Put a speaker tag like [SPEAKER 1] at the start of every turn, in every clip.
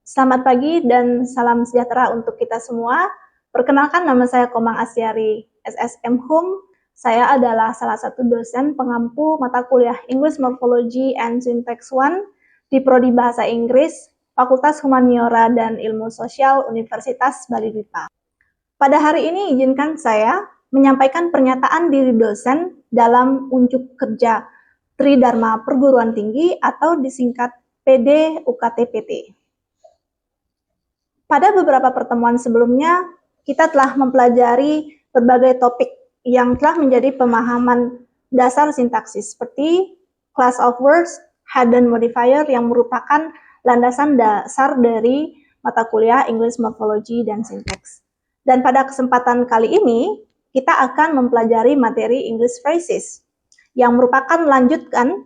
[SPEAKER 1] Selamat pagi dan salam sejahtera untuk kita semua. Perkenalkan, nama saya Komang Astiari, SS M.Hum. Saya adalah salah satu dosen pengampu mata kuliah English Morphology and Syntax 1 di Prodi Bahasa Inggris, Fakultas Humaniora dan Ilmu Sosial Universitas Bali Dipa. Pada hari ini izinkan saya menyampaikan pernyataan diri dosen dalam unjuk kerja Tridharma Perguruan Tinggi atau disingkat PDD-UKTPT. Pada beberapa pertemuan sebelumnya, kita telah mempelajari berbagai topik yang telah menjadi pemahaman dasar sintaksis, seperti class of words, head dan modifier yang merupakan landasan dasar dari mata kuliah English Morphology dan Syntax. Dan pada kesempatan kali ini, kita akan mempelajari materi English Phrases, yang merupakan lanjutan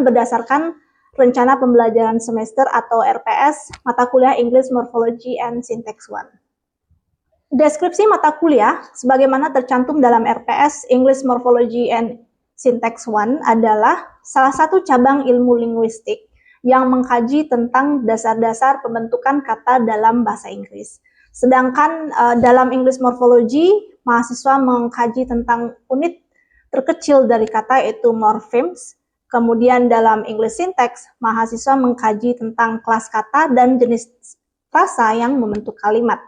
[SPEAKER 1] berdasarkan Rencana Pembelajaran Semester atau RPS mata kuliah English Morphology and Syntax 1. Deskripsi mata kuliah sebagaimana tercantum dalam RPS English Morphology and Syntax 1 adalah salah satu cabang ilmu linguistik yang mengkaji tentang dasar-dasar pembentukan kata dalam bahasa Inggris. Sedangkan dalam English Morphology, mahasiswa mengkaji tentang unit terkecil dari kata, yaitu morphemes. Kemudian dalam English Syntax, mahasiswa mengkaji tentang kelas kata dan jenis frasa yang membentuk kalimat.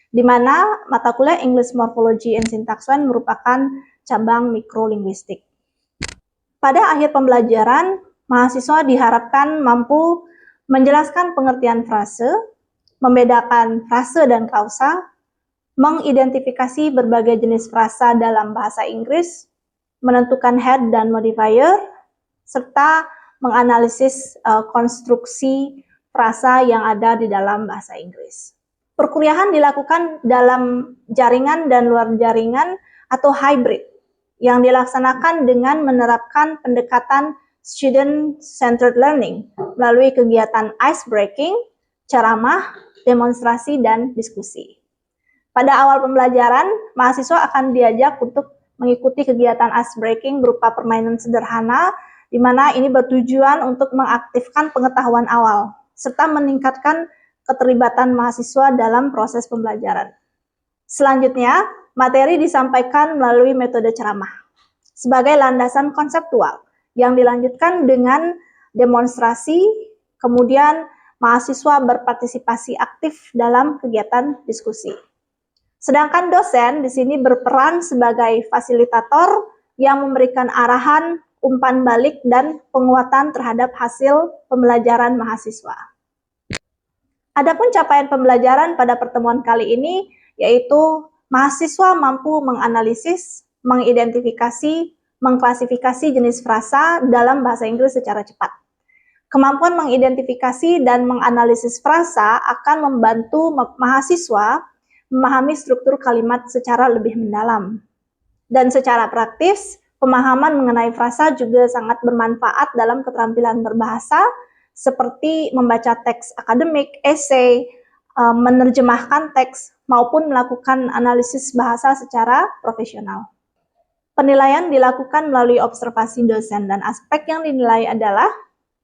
[SPEAKER 1] Di mana mata kuliah English Morphology and Syntax 1 merupakan cabang mikrolinguistik. Pada akhir pembelajaran, mahasiswa diharapkan mampu menjelaskan pengertian frase, membedakan frase dan klausa, mengidentifikasi berbagai jenis frasa dalam bahasa Inggris, menentukan head dan modifier, serta menganalisis konstruksi frasa yang ada di dalam bahasa Inggris. Perkuliahan dilakukan dalam jaringan dan luar jaringan atau hybrid, yang dilaksanakan dengan menerapkan pendekatan student-centered learning melalui kegiatan ice breaking, ceramah, demonstrasi, dan diskusi. Pada awal pembelajaran, mahasiswa akan diajak untuk mengikuti kegiatan ice breaking berupa permainan sederhana, di mana ini bertujuan untuk mengaktifkan pengetahuan awal, serta meningkatkan keterlibatan mahasiswa dalam proses pembelajaran. Selanjutnya, materi disampaikan melalui metode ceramah, sebagai landasan konseptual, yang dilanjutkan dengan demonstrasi, kemudian mahasiswa berpartisipasi aktif dalam kegiatan diskusi. Sedangkan dosen di sini berperan sebagai fasilitator yang memberikan arahan, umpan balik, dan penguatan terhadap hasil pembelajaran mahasiswa. Adapun capaian pembelajaran pada pertemuan kali ini, yaitu mahasiswa mampu menganalisis, mengidentifikasi, mengklasifikasi jenis frasa dalam bahasa Inggris secara cepat. Kemampuan mengidentifikasi dan menganalisis frasa akan membantu mahasiswa memahami struktur kalimat secara lebih mendalam. Dan secara praktis, pemahaman mengenai frasa juga sangat bermanfaat dalam keterampilan berbahasa, seperti membaca teks akademik, esai, menerjemahkan teks, maupun melakukan analisis bahasa secara profesional. Penilaian dilakukan melalui observasi dosen, dan aspek yang dinilai adalah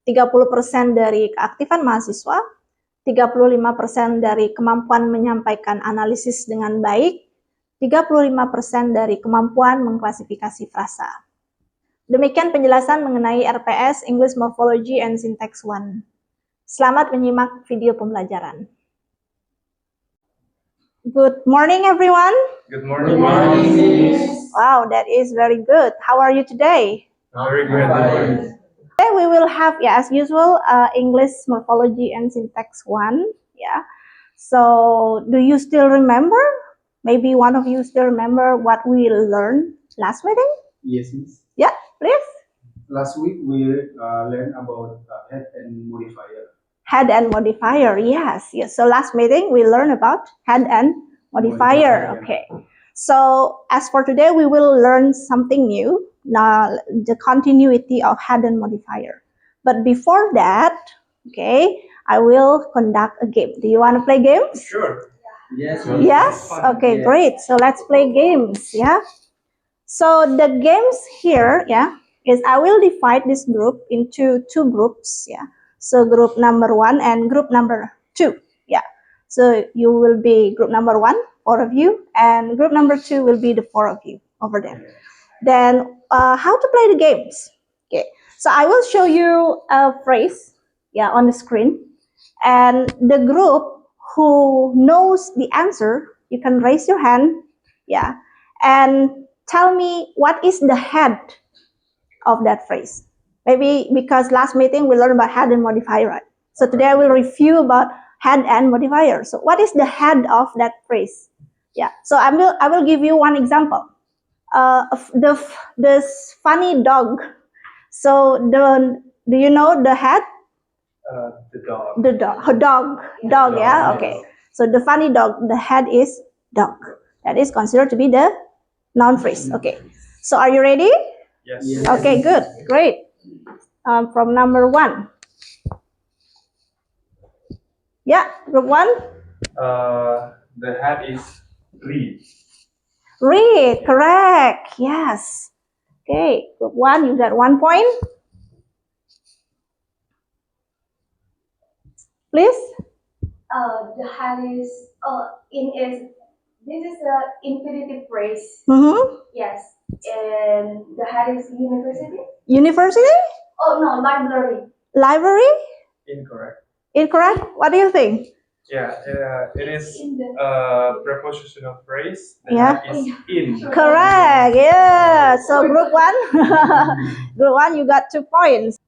[SPEAKER 1] 30% dari keaktifan mahasiswa, 35% dari kemampuan menyampaikan analisis dengan baik, 35% dari kemampuan mengklasifikasi frasa. Demikian penjelasan mengenai RPS English Morphology and Syntax 1. Selamat menyimak video pembelajaran. Good morning, everyone.
[SPEAKER 2] Good morning. Good morning.
[SPEAKER 1] Wow, that is very good. How are you today?
[SPEAKER 2] Very good.
[SPEAKER 1] Today we will have, as usual, English Morphology and Syntax 1. So, do you still remember? Maybe one of you still remember what we learned last meeting?
[SPEAKER 3] Yes, miss.
[SPEAKER 1] Yeah, please.
[SPEAKER 3] Last week we learned about head and modifier.
[SPEAKER 1] Head and modifier, yes. So last meeting we learned about head and modifier. Okay. So as for today, we will learn something new. Now, the continuity of head and modifier. But before that, okay, I will conduct a game. Do you want to play games?
[SPEAKER 2] Sure.
[SPEAKER 3] Yes.
[SPEAKER 1] Yes? Okay,
[SPEAKER 3] Yes.
[SPEAKER 1] great. So let's play games, So the games here, is I will divide this group into two groups, So group number 1 and group number 2. Yeah. So you will be group number 1, 4 of you, and group number 2 will be the 4 of you over there. Then how to play the games. Okay. So I will show you a phrase, yeah, on the screen, and the group who knows the answer, you can raise your hand, yeah, and tell me what is the head of that phrase. Maybe because last meeting we learned about head and modifier, right? So today I will review about head and modifier. So what is the head of that phrase? Yeah. So I will give you one example. This funny dog. So do you know the head?
[SPEAKER 3] The dog.
[SPEAKER 1] The dog. Yeah. Okay. So the funny dog. The head is dog. That is considered to be the noun phrase. Okay. So are you ready?
[SPEAKER 3] Yes.
[SPEAKER 1] Okay. Good. Great. From number 1. Yeah. Group 1.
[SPEAKER 2] The head is read.
[SPEAKER 1] Read. Correct. Yes. Okay. Group 1. You got 1 point. Please.
[SPEAKER 4] The head is this is the infinitive phrase.
[SPEAKER 1] Mm-hmm.
[SPEAKER 4] Yes, and the head is university.
[SPEAKER 1] University?
[SPEAKER 4] Oh no, library.
[SPEAKER 1] Library?
[SPEAKER 2] Incorrect.
[SPEAKER 1] Incorrect? What do you think?
[SPEAKER 2] Yeah, it is
[SPEAKER 4] In the
[SPEAKER 2] prepositional phrase. The
[SPEAKER 1] Yeah.
[SPEAKER 2] head is in.
[SPEAKER 1] Correct. Yeah. So group 1, group 1, you got 2 points.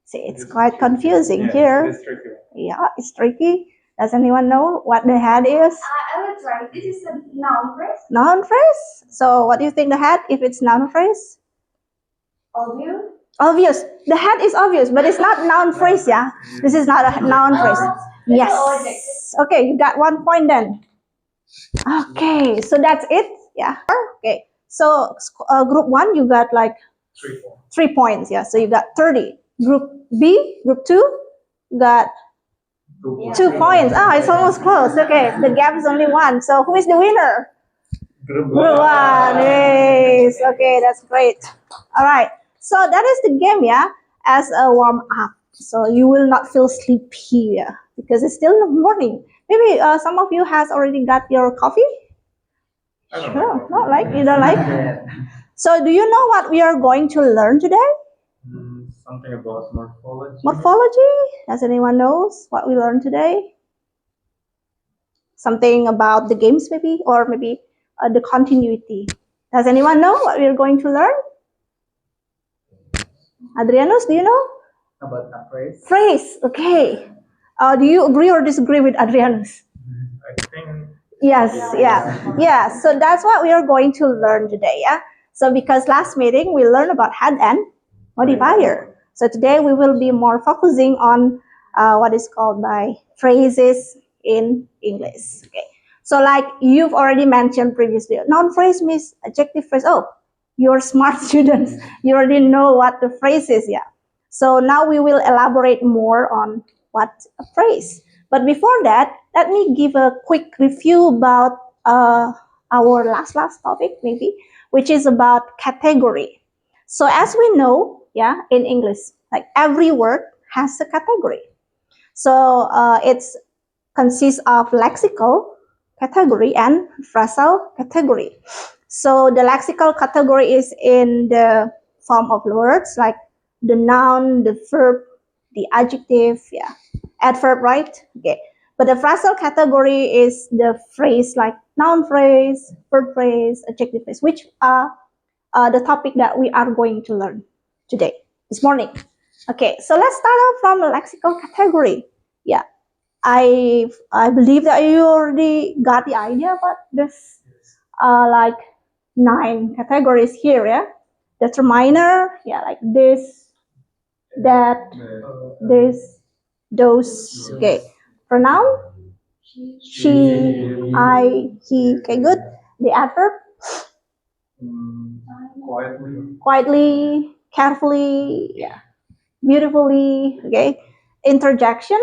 [SPEAKER 1] See, it's quite confusing
[SPEAKER 2] Yeah,
[SPEAKER 1] here.
[SPEAKER 2] it is tricky.
[SPEAKER 1] Yeah, it's tricky. Does anyone know what the head is?
[SPEAKER 4] I will try. This is a noun phrase.
[SPEAKER 1] Noun phrase. So what do you think the head if it's noun phrase?
[SPEAKER 4] Obvious.
[SPEAKER 1] Obvious. The head is obvious, but it's not noun phrase, yeah? This is not a noun phrase. Yes. Okay, you got 1 point then. Okay, so that's it. Yeah. Okay. So group 1, you got like 3 points. Yeah. So you got 30. Group B, group 2, got 2 points. Ah, it's almost close. Okay, the gap is only 1. So who is the winner?
[SPEAKER 2] Group
[SPEAKER 1] Group 1. Yes. Okay, that's great. All right. So that is the game, yeah, as a warm up. So you will not feel sleepy, yeah, because it's still in the morning. Maybe some of you has already got your coffee.
[SPEAKER 2] I don't
[SPEAKER 1] Sure,
[SPEAKER 2] know.
[SPEAKER 1] not like you don't like. So do you know what we are going to learn today?
[SPEAKER 2] Something about morphology.
[SPEAKER 1] Morphology? Does anyone knows what we learned today? Something about the games maybe, or maybe the continuity. Does anyone know what we are going to learn? Adrianus, do you know?
[SPEAKER 3] About a phrase.
[SPEAKER 1] Phrase, okay. Do you agree or disagree with Adrianus?
[SPEAKER 2] I think.
[SPEAKER 1] Yes, yeah. So that's what we are going to learn today, yeah. So because last meeting we learned about head and modifier. So today we will be more focusing on what is called by phrases in English. Okay. So like you've already mentioned previously, noun phrase means adjective phrase. Oh, you're smart students. You already know what the phrase is, yeah. So now we will elaborate more on what a phrase. But before that, let me give a quick review about our last topic maybe, which is about category. So as we know, yeah, in English, like every word has a category. So it consists of lexical category and phrasal category. So the lexical category is in the form of words like the noun, the verb, the adjective, yeah, adverb, right? Okay. But the phrasal category is the phrase like noun phrase, verb phrase, adjective phrase, which are the topic that we are going to learn today, this morning. Okay, so let's start off from the lexical category. Yeah, I believe that you already got the idea about this, like 9 categories here, yeah? Determiner, yeah, like this, that, this, those, okay. Pronoun, she, I, he, okay, good. The adverb, quietly, carefully, yeah, beautifully, okay. Interjection,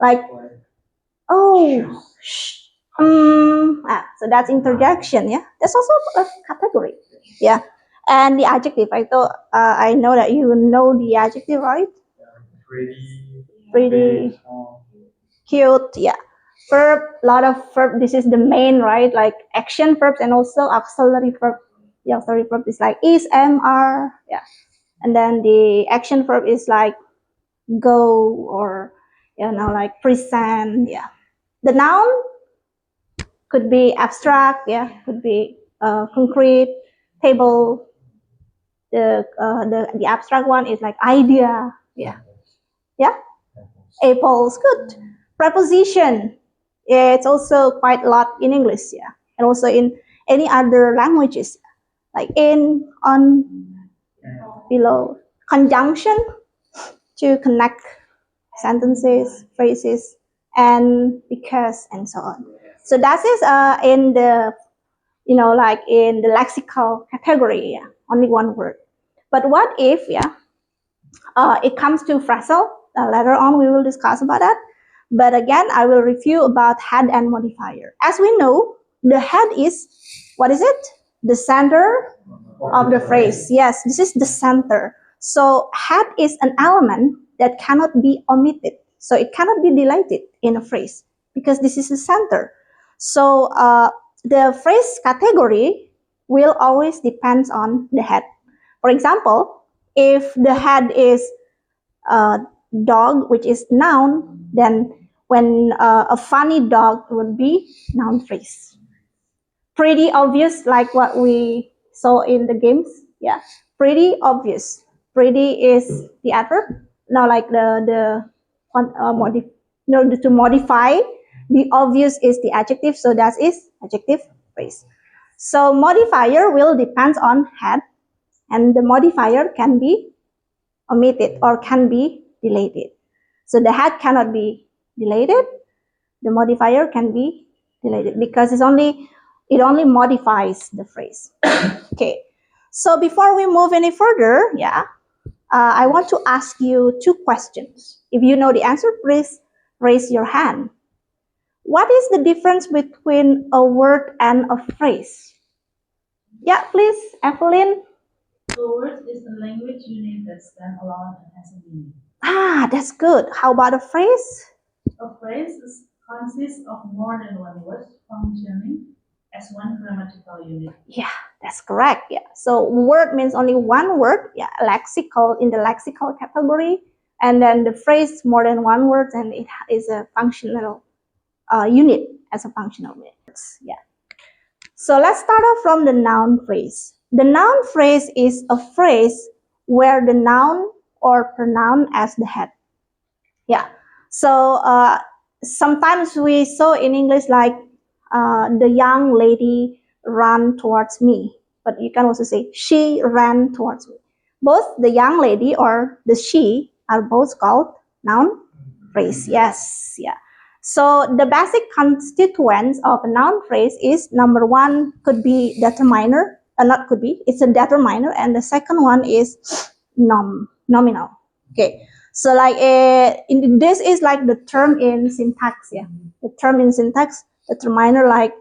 [SPEAKER 1] like, oh, shh, so that's interjection, yeah. That's also a category, yeah. And the adjective, I know that you know the adjective, right?
[SPEAKER 2] Pretty.
[SPEAKER 1] Pretty, cute, yeah. Verb, lot of verb. This is the main, right? Like action verbs and also auxiliary verb. The auxiliary verb is like is, am, are, yeah. And then the action verb is like go or like present, yeah. The noun could be abstract, yeah, could be concrete, table. The abstract one is like idea, yeah. Apples, good. Preposition, yeah, it's also quite a lot in English, yeah, and also in any other languages, like in, on, below. Conjunction, to connect sentences, phrases, and because, and so on. So that is in the like in the lexical category, yeah, only one word. But what if, it comes to phrasal? Later on we will discuss about that. But again, I will review about head and modifier. As we know, the head is, what is it? The center of the phrase. Yes, this is the center. So head is an element that cannot be omitted. So it cannot be deleted in a phrase because this is the center. So the phrase category will always depend on the head. For example, if the head is dog, which is noun, then when a funny dog would be noun phrase. Pretty obvious, like what we saw in the games. Yeah, pretty obvious. Pretty is the adverb. Now, like to modify, the obvious is the adjective. So that is adjective phrase. So modifier will depend on head, and the modifier can be omitted or can be deleted. So the head cannot be deleted. The modifier can be deleted because it only modifies the phrase. Okay. So before we move any further, I want to ask you two questions. If you know the answer, please raise your hand. What is the difference between a word and a phrase? Yeah, please, Evelyn.
[SPEAKER 5] A word is a language unit that stands alone and has a meaning.
[SPEAKER 1] Ah, that's good. How about a phrase?
[SPEAKER 5] A phrase consists of more than one word functioning as one grammatical unit.
[SPEAKER 1] Yeah, that's correct. Yeah. So word means only one word. Yeah, lexical in the lexical category, and then the phrase more than one word, and it is a functional unit as a functional unit. Yeah. So let's start off from the noun phrase. The noun phrase is a phrase where the noun or pronoun as the head. Yeah. So sometimes we saw in English like the young lady ran towards me, but you can also say she ran towards me. Both the young lady or the she are both called noun phrase. Yes, yeah. So the basic constituents of a noun phrase is number one could be determiner, not could be, it's a determiner, and the second one is nominal. Okay. So like this is like the term in syntax, yeah. The term in syntax, determiner like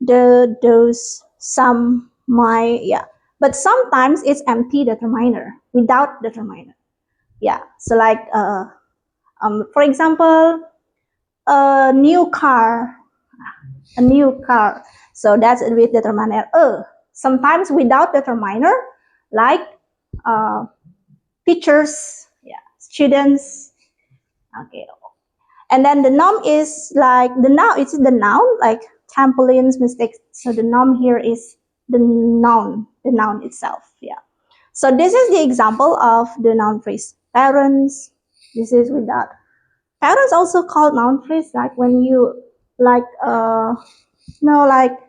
[SPEAKER 1] the, those, some, my, yeah. But sometimes it's empty determiner, without determiner. Yeah. So like for example, a new car. So that's with determiner sometimes without determiner, like teachers, students. Okay. And then the noun is like the noun like trampolines, mistakes. So the noun here is the noun itself. Yeah. So this is the example of the noun phrase. Parents. This is without. Parents also called noun phrase, like when you like like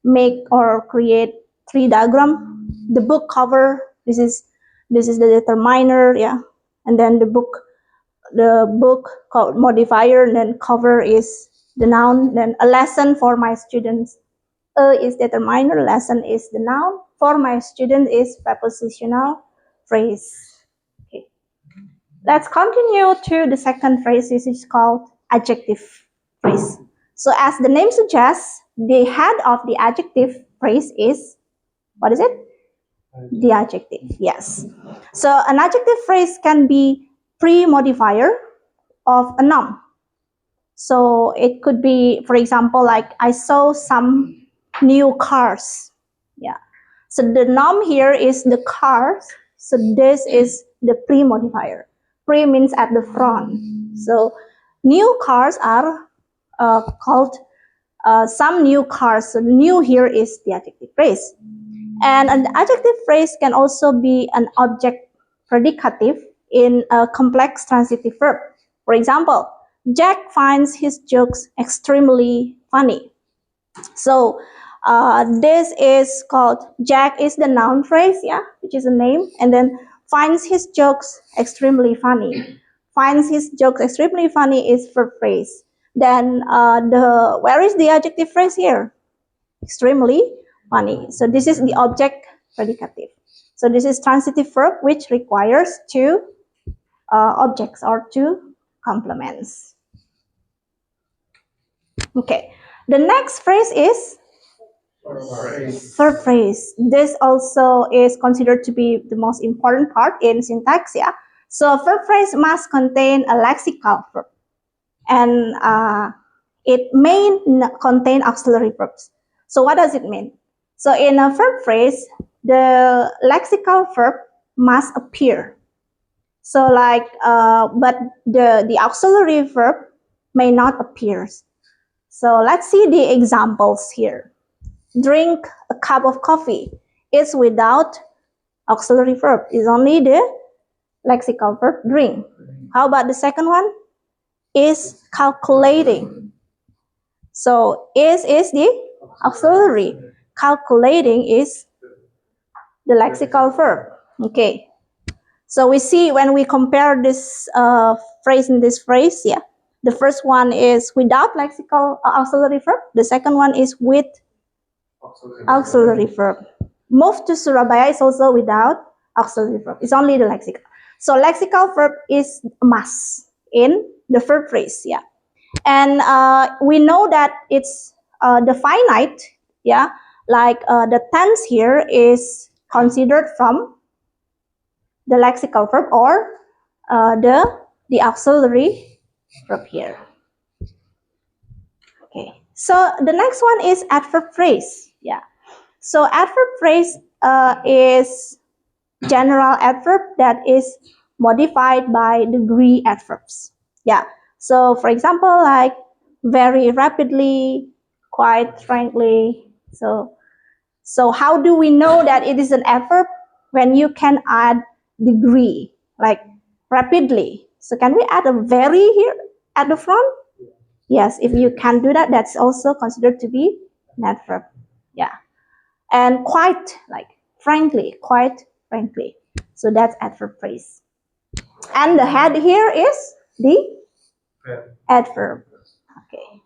[SPEAKER 1] make or create tree diagram. The book cover. This is the determiner, yeah. And then the book called modifier, and then cover is the noun. Then a lesson for my students. Is determiner, lesson is the noun. For my student is prepositional phrase. Okay. Let's continue to the second phrase. This is called adjective phrase. So as the name suggests, the head of the adjective phrase is, what is it? The adjective, yes. So an adjective phrase can be pre-modifier of a noun. So it could be, for example, like I saw some new cars. Yeah. So the noun here is the cars. So this is the pre-modifier. Pre means at the front. So new cars are called some new cars. So new here is the adjective phrase. And an adjective phrase can also be an object predicative in a complex transitive verb. For example, Jack finds his jokes extremely funny. So this is called, Jack is the noun phrase, yeah, which is a name, and then finds his jokes extremely funny. Finds his jokes extremely funny is verb phrase. Then where is the adjective phrase here? Extremely funny. So this is the object predicative. So this is transitive verb which requires two objects or two complements. Okay. The next phrase is verb phrase. This also is considered to be the most important part in syntax. Yeah. So verb phrase must contain a lexical verb, and it may contain auxiliary verbs. So what does it mean? So in a verb phrase, the lexical verb must appear. So like, but the auxiliary verb may not appear. So let's see the examples here. Drink a cup of coffee is without auxiliary verb. It's only the lexical verb drink. How about the second one? Is calculating. So is the auxiliary. Calculating is the lexical verb. Okay. So we see when we compare this phrase and this phrase, yeah. The first one is without lexical auxiliary verb. The second one is with auxiliary verb. Move to Surabaya is also without auxiliary verb. It's only the lexical. So lexical verb is a must in the verb phrase, yeah. And we know that it's the finite, yeah. Like the tense here is considered from the lexical verb or the auxiliary verb here. Okay. So the next one is adverb phrase. Yeah. So adverb phrase is general adverb that is modified by degree adverbs. Yeah. So for example, like very rapidly, quite frankly. So how do we know that it is an adverb? When you can add degree, like rapidly. So can we add a very here at the front? Yes, if you can do that, that's also considered to be an adverb. Yeah. And quite, like frankly, quite frankly. So that's adverb phrase. And the head here is the adverb. Okay.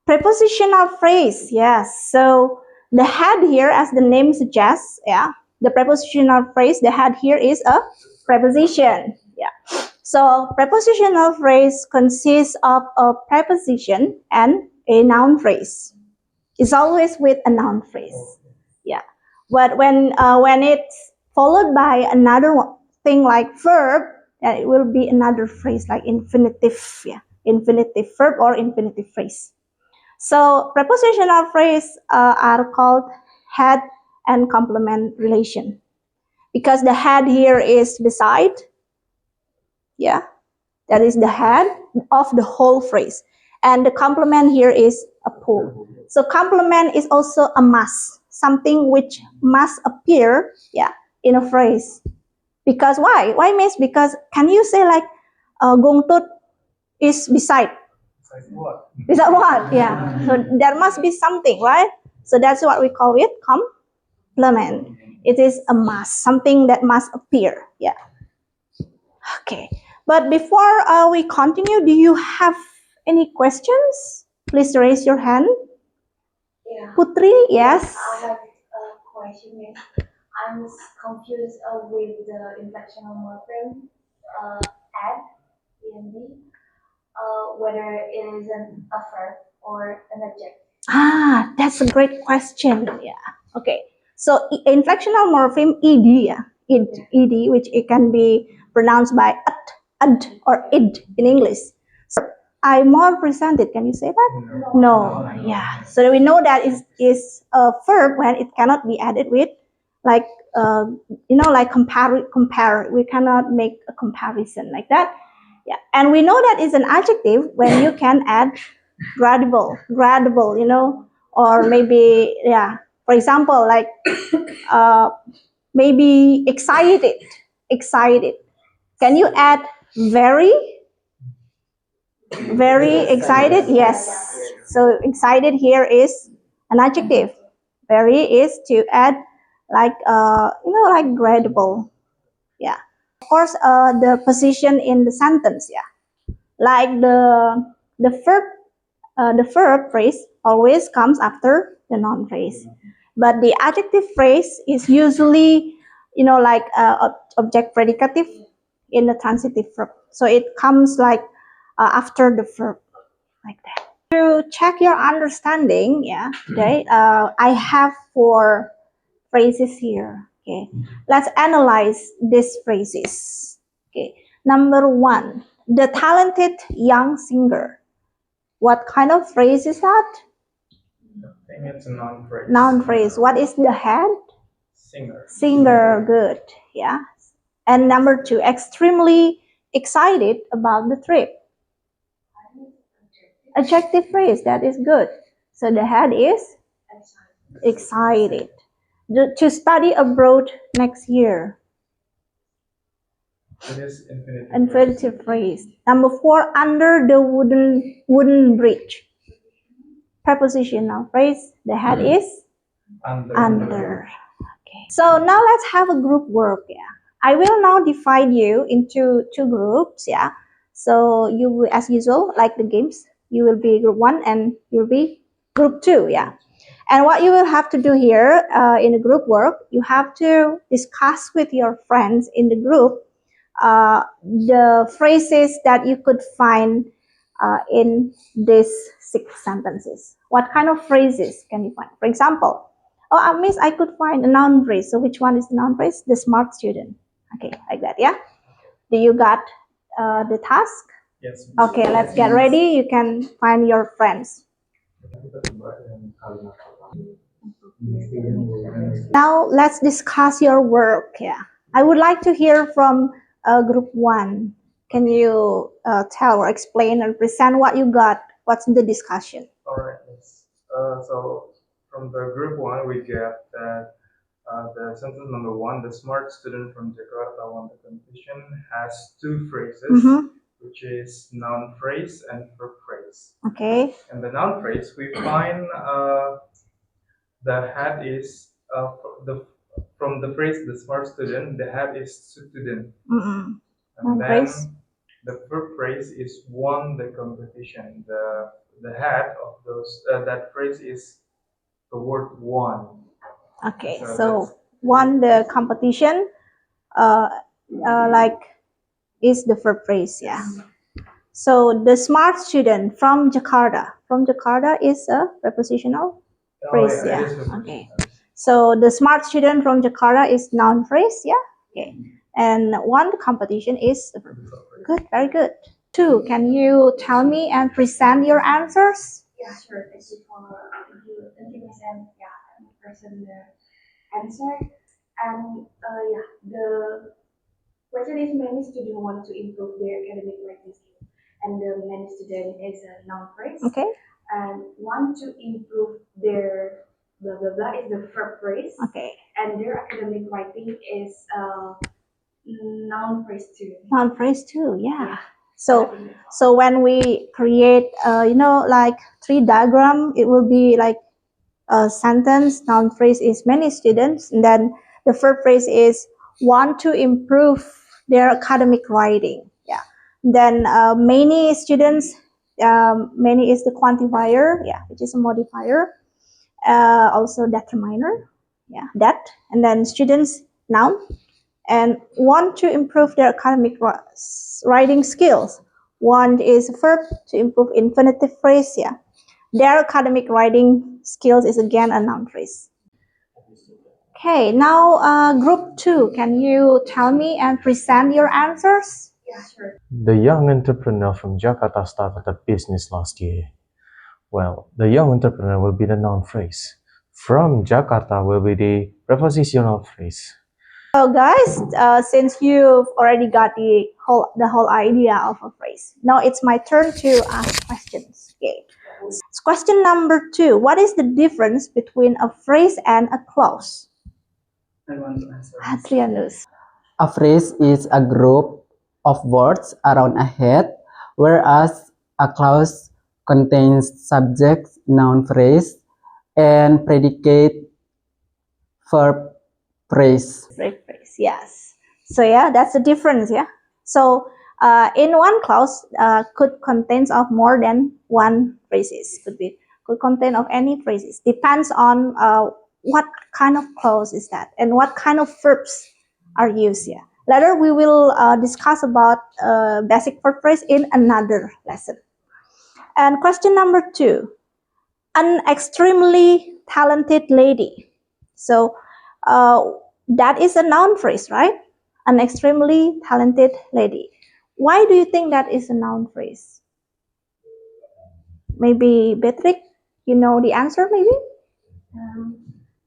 [SPEAKER 1] Prepositional phrase, yes. So the head here, as the name suggests, yeah, the prepositional phrase, the head here is a preposition. Yeah. So prepositional phrase consists of a preposition and a noun phrase. It's always with a noun phrase. Yeah. But when it's followed by another thing like verb, then it will be another phrase like infinitive. Yeah. Infinitive verb or infinitive phrase. So prepositional phrase are called head and complement relation, because the head here is beside, yeah, that is the head of the whole phrase, and the complement here is a pull. So complement is also a must, something which must appear, yeah, in a phrase. Because why? Why means because can you say like Gongtut is beside? Beside what? Yeah. So there must be something, right? So that's what we call it complement. It is a must, something that must appear. Yeah. Okay. But before we continue, do you have any questions? Please raise your hand.
[SPEAKER 4] Yeah.
[SPEAKER 1] Putri, yes.
[SPEAKER 4] I have a question. I'm confused with the inflectional morpheme add and whether it is a verb or an adjective.
[SPEAKER 1] Ah, that's a great question. Yeah. Okay. So inflectional morpheme ed, yeah, ed, which it can be pronounced by ad or id in English. So I more presented. Can you say that? No. Yeah. So we know that is a verb when it cannot be added with, like, like compare. We cannot make a comparison like that. Yeah. And we know that is an adjective when you can add gradable, or maybe, yeah. For example, like, maybe excited. Can you add very? Very excited? Yes. So excited here is an adjective. Very is to add, like, like gradable. Yeah. Of course, the position in the sentence. Yeah. Like the verb phrase always comes after the noun phrase, but the adjective phrase is usually, like, object predicative in the transitive verb. So it comes like after the verb, like that. To check your understanding, yeah, okay, I have 4 phrases here. Okay, let's analyze these phrases. Okay, number 1, the talented young singer. What kind of phrase is that?
[SPEAKER 2] I think it's a noun phrase.
[SPEAKER 1] Noun phrase. What is the head?
[SPEAKER 2] Singer.
[SPEAKER 1] Singer. Good. Yeah. And number 2, extremely excited about the trip. Adjective phrase. That is good. So the head is excited. To study abroad next year.
[SPEAKER 2] It is infinitive.
[SPEAKER 1] Infinitive phrase. Number 4, under the wooden bridge. Prepositional phrase. The head is under. Okay. So now let's have a group work. Yeah. I will now divide you into 2 groups. Yeah. So you will, as usual, like the games, you will be group 1 and you'll be group 2. Yeah. And what you will have to do here in the group work, you have to discuss with your friends in the group the phrases that you could find in these 6 sentences. What kind of phrases can you find? For example, Miss, I could find a noun phrase. So which one is the noun phrase? The smart student. Okay, like that, yeah? Do you got the task?
[SPEAKER 2] Yes.
[SPEAKER 1] Okay, let's get ready. You can find your friends. Now let's discuss your work. Yeah, I would like to hear from group 1. Can you tell or explain or present what you got? What's the discussion?
[SPEAKER 2] All right. Yes. So from the group 1, we get that the sentence number 1, the smart student from Jakarta won the competition, has 2 phrases, which is noun phrase and verb phrase.
[SPEAKER 1] Okay.
[SPEAKER 2] And the noun phrase, we find the head is from the phrase the smart student, the head is student. And then
[SPEAKER 1] phrase.
[SPEAKER 2] The verb phrase is won the competition. The head of those that phrase is the word won.
[SPEAKER 1] Okay, so won the competition, like, is the verb phrase, yeah. So the smart student from Jakarta. From Jakarta is a prepositional phrase, yeah. Okay. So the smart student from Jakarta is noun phrase, yeah. Okay. And won the competition is good, very good. 2, can you tell me and present your answers?
[SPEAKER 4] Yeah, sure. Thank you present. Yeah, present the answer. And the question is many students want to improve their academic writing skills, and the many student is a noun phrase.
[SPEAKER 1] Okay.
[SPEAKER 4] And want to improve their blah blah blah is the verb phrase.
[SPEAKER 1] Okay.
[SPEAKER 4] And their academic writing is noun phrase too.
[SPEAKER 1] Noun phrase too, yeah. So when we create, like 3 diagram, it will be like a sentence. Noun phrase is many students, and then the verb phrase is want to improve their academic writing. Yeah. Then many students, many is the quantifier, yeah, which is a modifier. Also determiner, yeah, that. And then students, noun. And want to improve their academic writing skills. Want is a verb to improve infinitive phrase, yeah. Their academic writing skills is again a noun phrase. Okay, now group 2, can you tell me and present your answers?
[SPEAKER 4] Yeah, sure.
[SPEAKER 6] The young entrepreneur from Jakarta started a business last year. Well, the young entrepreneur will be the noun phrase. From Jakarta will be the prepositional phrase.
[SPEAKER 1] So guys, since you've already got the whole idea of a phrase, now it's my turn to ask questions. Okay. So question number 2. What is the difference between a phrase and a clause?
[SPEAKER 3] I want to answer.
[SPEAKER 1] Adrianus.
[SPEAKER 7] A phrase is a group of words around a head, whereas a clause contains subject, noun phrase, and predicate, verb phrase.
[SPEAKER 1] Verb phrase, yes. So yeah, that's the difference. Yeah. So in one clause could contain of more than one phrases. Could contain of any phrases. Depends on what kind of clause is that and what kind of verbs are used. Yeah. Later we will discuss about basic verb phrase in another lesson. And question number 2. An extremely talented lady. So that is a noun phrase, right? An extremely talented lady. Why do you think that is a noun phrase? Maybe Beatrix, you know the answer maybe?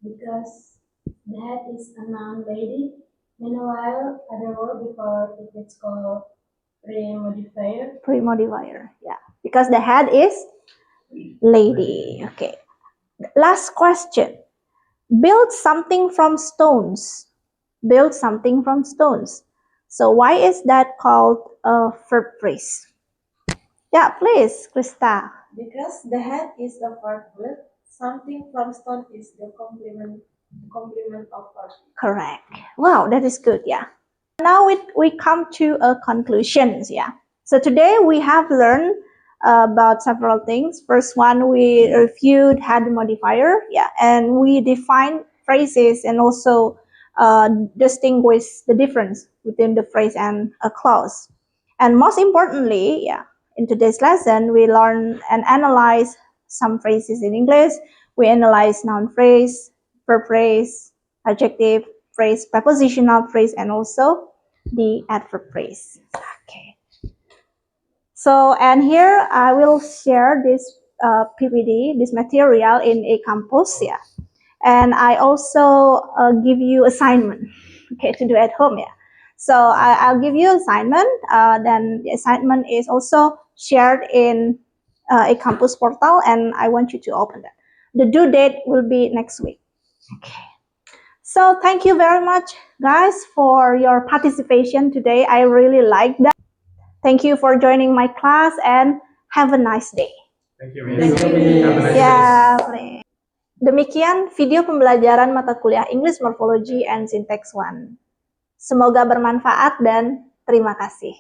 [SPEAKER 4] Because that is a noun lady. Meanwhile, other word before it is called pre-modifier.
[SPEAKER 1] Pre-modifier, yeah. Because the head is lady. Okay. Last question. Build something from stones. Build something from stones. So why is that called a verb phrase? Yeah, please, Krista.
[SPEAKER 8] Because the head is the verb word, something from stone is the complement of verb.
[SPEAKER 1] Correct. Wow, that is good. Yeah. Now we come to a conclusions. Yeah. So today we have learned about several things. First one, we reviewed head modifier. Yeah, and we defined phrases and also distinguish the difference between the phrase and a clause. And most importantly, yeah, in today's lesson, we learn and analyze some phrases in English. We analyze noun phrase, verb phrase, adjective phrase, prepositional phrase, and also the adverb phrase. Okay. So, and here I will share this PPT, this material in a campus, yeah. And I also give you assignment, okay, to do at home, yeah. So I'll give you assignment. Then the assignment is also shared in a campus portal, and I want you to open that. The due date will be next week. Okay. So thank you very much, guys, for your participation today. I really like that. Thank you for joining my class and have a nice day.
[SPEAKER 2] Thank you, Miss. Have a nice day.
[SPEAKER 1] Ya, demikian video pembelajaran mata kuliah English Morphology and Syntax 1. Semoga bermanfaat dan terima kasih.